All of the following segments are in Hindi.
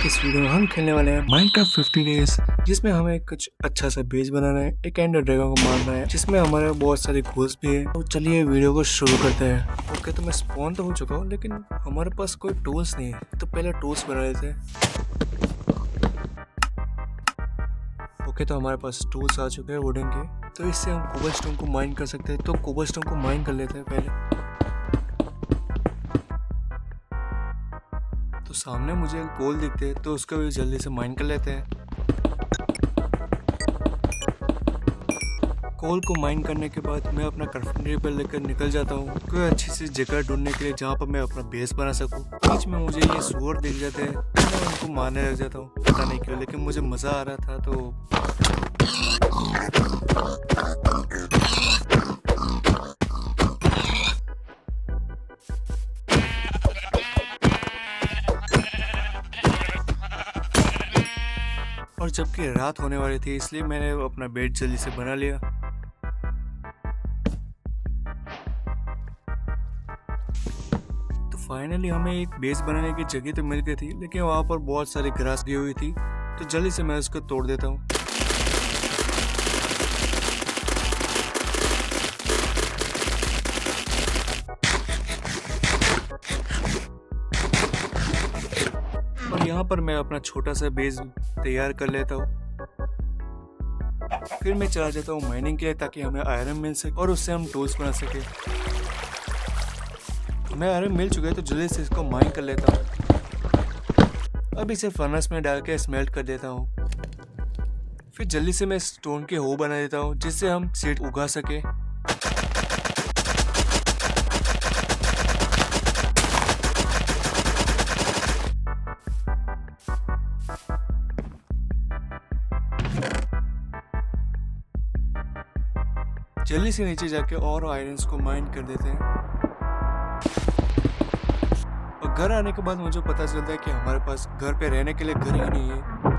इस वीडियो में हम खेलने वाले हैं माइनक्राफ्ट 50 डेज, जिसमें हमें कुछ अच्छा सा बेस बनाना है, एक एंडर ड्रैगन को मारना है, जिसमें हमारे बहुत सारे गोल्स भी है। तो चलिए वीडियो को शुरू करते हैं। ओके, तो मैं स्पॉन तो हो चुका हूँ, लेकिन हमारे पास कोई टूल्स नहीं है, तो पहले टूल्स बना लेते हैं। ओके, तो हमारे पास टूल्स आ चुके हैं वुडन के, तो इससे हम कोबलस्टोन को माइन कर सकते हैं। तो कोबलस्टोन को माइन कर लेते हैं पहले। तो सामने मुझे एक गोल दिखते हैं, तो उसको भी जल्दी से माइन कर लेते हैं। कोल को माइन करने के बाद मैं अपना क्राफ्टिंग टेबल लेकर निकल जाता हूँ कोई अच्छी सी जगह ढूंढने के लिए, जहाँ पर मैं अपना बेस बना सकूँ। बीच में मुझे ये सुअर दिख जाते हैं, तो मैं उनको मारने लग जाता हूँ, पता नहीं क्यों, लेकिन मुझे मज़ा आ रहा था। तो और जबकि रात होने वाली थी, इसलिए मैंने अपना बेड जल्दी से बना लिया। तो फाइनली हमें एक बेस बनाने की जगह तो मिल गई थी, लेकिन वहाँ पर बहुत सारी ग्रास दी हुई थी, तो जल्दी से मैं उसको तोड़ देता हूँ। और यहाँ पर मैं अपना छोटा सा बेस तैयार कर लेता हूँ। फिर मैं चला जाता हूँ माइनिंग के लिए, ताकि हमें आयरन मिल सके और उससे हम टूल्स बना सके। हमें आयरन मिल चुका है, तो जल्दी से इसको माइन कर लेता हूँ। अब इसे फर्नेस में डाल के स्मेल्ट कर देता हूँ। फिर जल्दी से मैं स्टोन के हो बना देता हूँ, जिससे हम सीड उगा सके। जल्दी से नीचे जाके और आयरन्स को माइन कर देते हैं। और घर आने के बाद मुझे पता चलता है कि हमारे पास घर पे रहने के लिए घर ही नहीं है।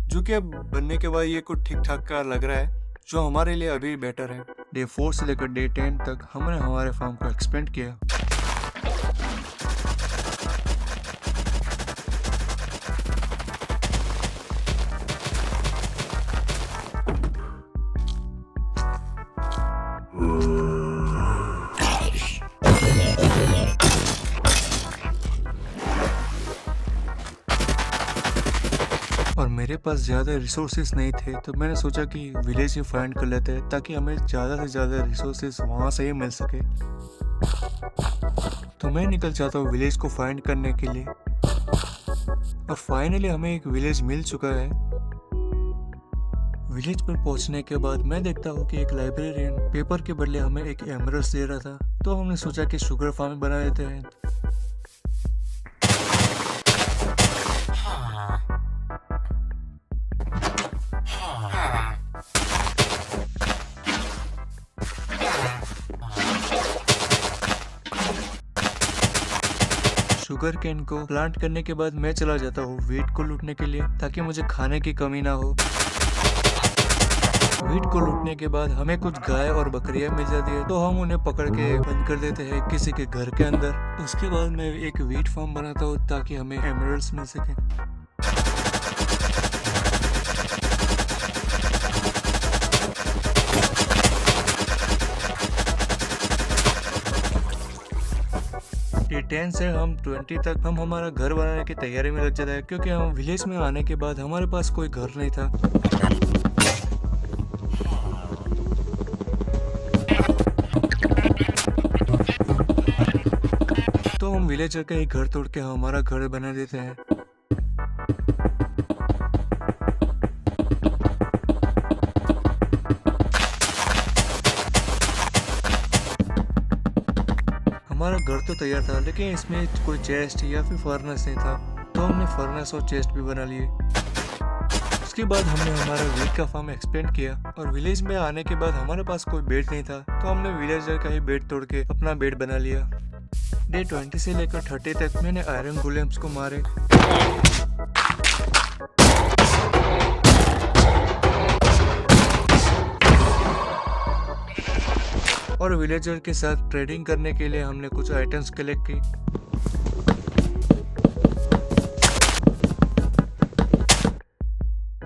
जो कि अब बनने के बाद ये कुछ ठीक ठाक का लग रहा है, जो हमारे लिए अभी बेटर है। डे 4 से लेकर डे 10 तक हमने हमारे फार्म को एक्सपेंड किया। और मेरे पास ज़्यादा रिसोर्सेज नहीं थे, तो मैंने सोचा कि विलेज ही फाइंड कर लेते हैं, ताकि हमें ज़्यादा से ज़्यादा रिसोर्सेज वहाँ से ही मिल सके। तो मैं निकल जाता हूँ विलेज को फाइंड करने के लिए। और फाइनली हमें एक विलेज मिल चुका है। विलेज पर पहुंचने के बाद मैं देखता हूँ कि एक लाइब्रेरियन पेपर के बदले हमें एक एमरल्ड दे रहा था, तो हमने सोचा कि शुगर फार्म बना देते हैं। शुगर केन को प्लांट करने के बाद मैं चला जाता हूँ वीट को लूटने के लिए, ताकि मुझे खाने की कमी ना हो। वीट को लूटने के बाद हमें कुछ गाय और बकरियां मिल जाती है, तो हम उन्हें पकड़ के बंद कर देते हैं किसी के घर के अंदर। उसके बाद मैं एक वीट फार्म बनाता हूँ, ताकि हमें एमरल्ड्स मिल सके। डे 10 से हम 20 तक हम हमारा घर बनाने की तैयारी में लग जाता है, क्योंकि हम विलेज में आने के बाद हमारे पास कोई घर नहीं था। तो हम विलेजर का ही घर तोड़ के हमारा घर बना देते हैं। हमारा घर तो तैयार था, लेकिन इसमें कोई चेस्ट या फिर फर्नेस नहीं था, तो हमने फर्नेस और चेस्ट भी बना लिए। उसके बाद हमने हमारा वीट का फार्म एक्सपेंड किया और विलेज में आने के बाद हमारे पास कोई बेड नहीं था, तो हमने विलेजर का ही बेड तोड़ के अपना बेड बना लिया। डे 20 से लेकर 30 तक मैंने आयरन गोलेम्स को मारे और विलेजर के साथ ट्रेडिंग करने के लिए हमने कुछ आइटम्स कलेक्ट की।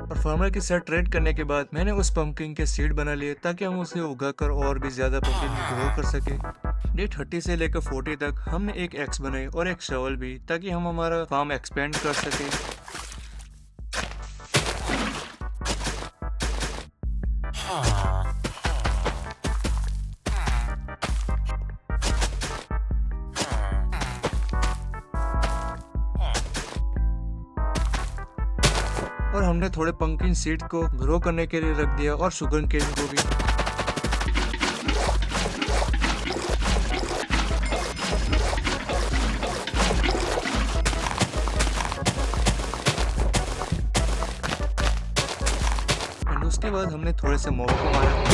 और फार्मर के साथ ट्रेड करने के बाद मैंने उस पंपकिन के सीड बना लिए ताकि हम उसे उगाकर और भी ज्यादा पंपकिन ग्रो कर सके। डे 30 से लेकर 40 तक हमने एक एक्स बनाई और एक शवल भी ताकि हम हमारा फार्म एक्सपेंड कर सके। और हमने थोड़े पंपकिन सीड को ग्रो करने के लिए रख दिया और शुगर केन को भी। और उसके बाद हमने थोड़े से मॉब को मारा।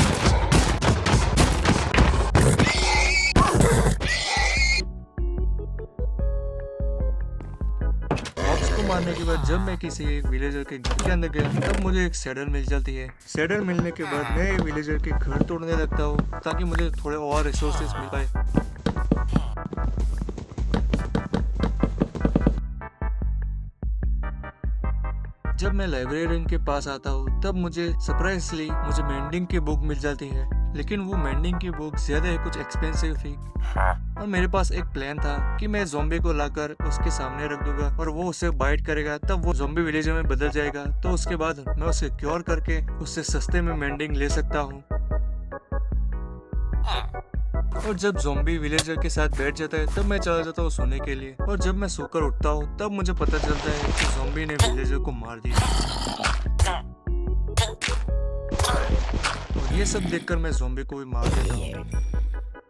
मारने के बाद जब मैं किसी एक विलेजर के घर के अंदर गया तब मुझे एक सैडल मिल जाती है। सैडल मिलने के बाद मैं विलेजर के घर तोड़ने लगता हूँ ताकि मुझे थोड़े और रिसोर्सेस मिल पाए। जब मैं लाइब्रेरियन के पास आता हूँ तब मुझे सरप्राइजली मेंडिंग की बुक मिल जाती है, लेकिन वो मेंडिंग की बुक ज्यादा ही कुछ एक्सपेंसिव थी। और मेरे पास एक प्लान था कि मैं ज़ॉम्बी को लाकर उसके सामने रख दूंगा और वो उसे बाइट करेगा, तब वो ज़ॉम्बी विलेजर में बदल जाएगा। तो उसके बाद मैं उसे क्योर करके उससे सस्ते में मेंडिंग ले सकता हूँ। और जब ज़ॉम्बी विलेजर के साथ बैठ जाता है तब मैं चला जाता हूँ सोने के लिए। और जब मैं सोकर उठता हूँ तब मुझे पता चलता है कि ज़ॉम्बी ने विलेजर को मार दिया। और ये सब देखकर मैं ज़ॉम्बी को भी मार देता हूँ।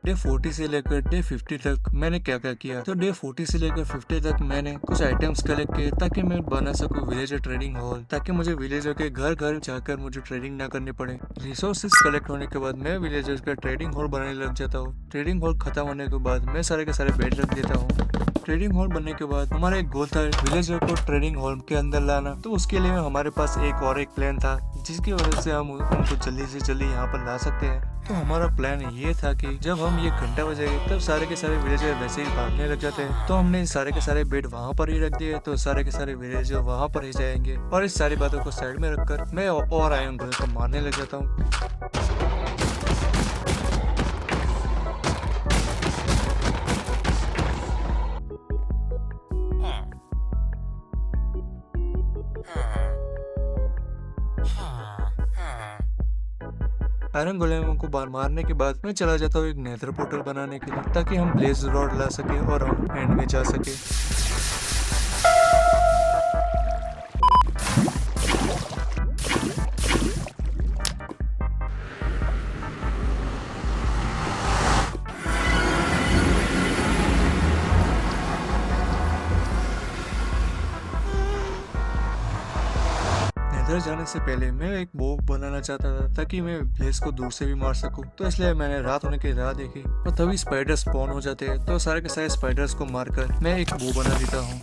डे 40 से लेकर डे 50 तक मैंने क्या क्या किया, तो डे 40 से लेकर 50 तक मैंने कुछ आइटम्स कलेक्ट किए ताकि मैं बना सकूं विलेजर ट्रेडिंग हॉल, ताकि मुझे विलेजर के घर घर जाकर मुझे ट्रेडिंग ना करनी पड़े। रिसोर्सेज कलेक्ट होने के बाद मैं विलेजर का ट्रेडिंग हॉल बनाने लग जाता हूँ। ट्रेडिंग हॉल खत्म होने के बाद मैं सारे के सारे बेड रख देता हूँ। ट्रेडिंग हॉल बनने के बाद हमारा एक गोल था विलेजर को ट्रेडिंग हॉल के अंदर लाना, तो उसके लिए हमारे पास एक प्लान था जिसकी वजह से हम उनको जल्दी से जल्दी यहाँ पर ला सकते हैं। तो हमारा प्लान ये था कि जब हम ये घंटा बजेगा तब सारे के सारे विलेजर वैसे ही भागने लग जाते हैं, तो हमने सारे के सारे बेड वहाँ पर ही रख दिए, तो सारे के सारे विलेजर वहाँ पर ही जाएंगे। और इस सारी बातों को साइड में रखकर मैं और आयरन गोलेम को मारने लग जाता हूँ। आयरन गोलेम को मारने के बाद मैं चला जाता हूँ एक नेदर पोर्टल बनाने के लिए ताकि हम ब्लेज रॉड ला सके और हम एंड में जा सके। इधर जाने से पहले मैं एक बो बनाना चाहता था ताकि मैं ब्लेज को दूर से भी मार सकूं, तो इसलिए मैंने रात होने की राह देखी और तभी स्पाइडर स्पॉन हो जाते हैं, तो सारे के सारे स्पाइडर्स को मारकर मैं एक बो बना देता हूँ।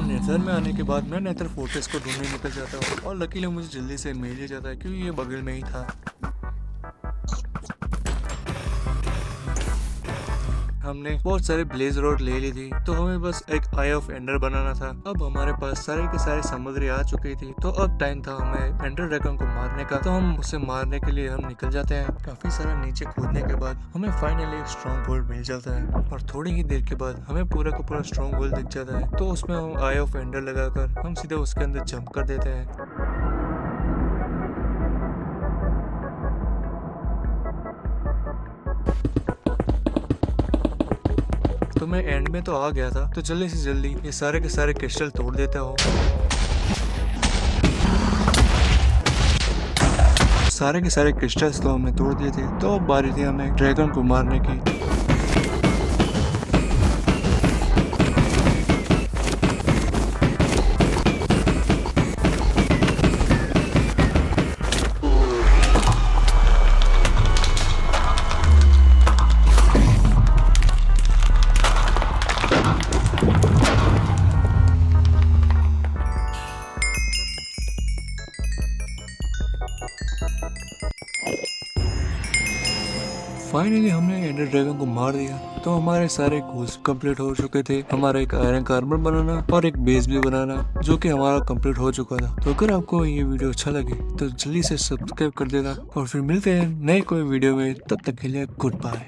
नेदर में आने के बाद मैं नेदर फोर्ट्रेस को ढूंढने निकल जाता हूँ और लकीली मुझे जल्दी से मिल ही जाता है क्योंकि ये बगल में ही था। हमने बहुत सारे ब्लेज रॉड ले ली थी, तो हमें बस एक आई ऑफ एंडर बनाना था। अब हमारे पास सारे के सारे सामग्री आ चुकी थी, तो अब टाइम था हमें एंडर ड्रैगन को मारने का। तो हम उसे मारने के लिए हम निकल जाते हैं। काफी सारा नीचे खोदने के बाद हमें फाइनली एक स्ट्रॉन्ग होल्ड मिल जाता है और थोड़ी ही देर के बाद हमें पूरा का पूरा स्ट्रॉन्ग होल्ड दिख जाता है। तो उसमें हम आई ऑफ एंडर लगाकर हम सीधे उसके अंदर जंप कर देते हैं। तो मैं एंड में तो आ गया था, तो जल्दी से जल्दी ये सारे के सारे क्रिस्टल तोड़ देता हूँ। सारे के सारे क्रिस्टल्स तो हमने तोड़ दिए थे, तो अब बारी थी हमें ड्रैगन को मारने की। फाइनली हमने एंडर ड्रैगन को मार दिया, तो हमारे सारे गोल्स कंप्लीट हो चुके थे। हमारा एक आयरन कार्बर बनाना और एक बेस भी बनाना, जो कि हमारा कंप्लीट हो चुका था। तो अगर आपको ये वीडियो अच्छा लगे तो जल्दी से सब्सक्राइब कर देना, और फिर मिलते हैं नए कोई वीडियो में। तब तक के लिए गुड बाय।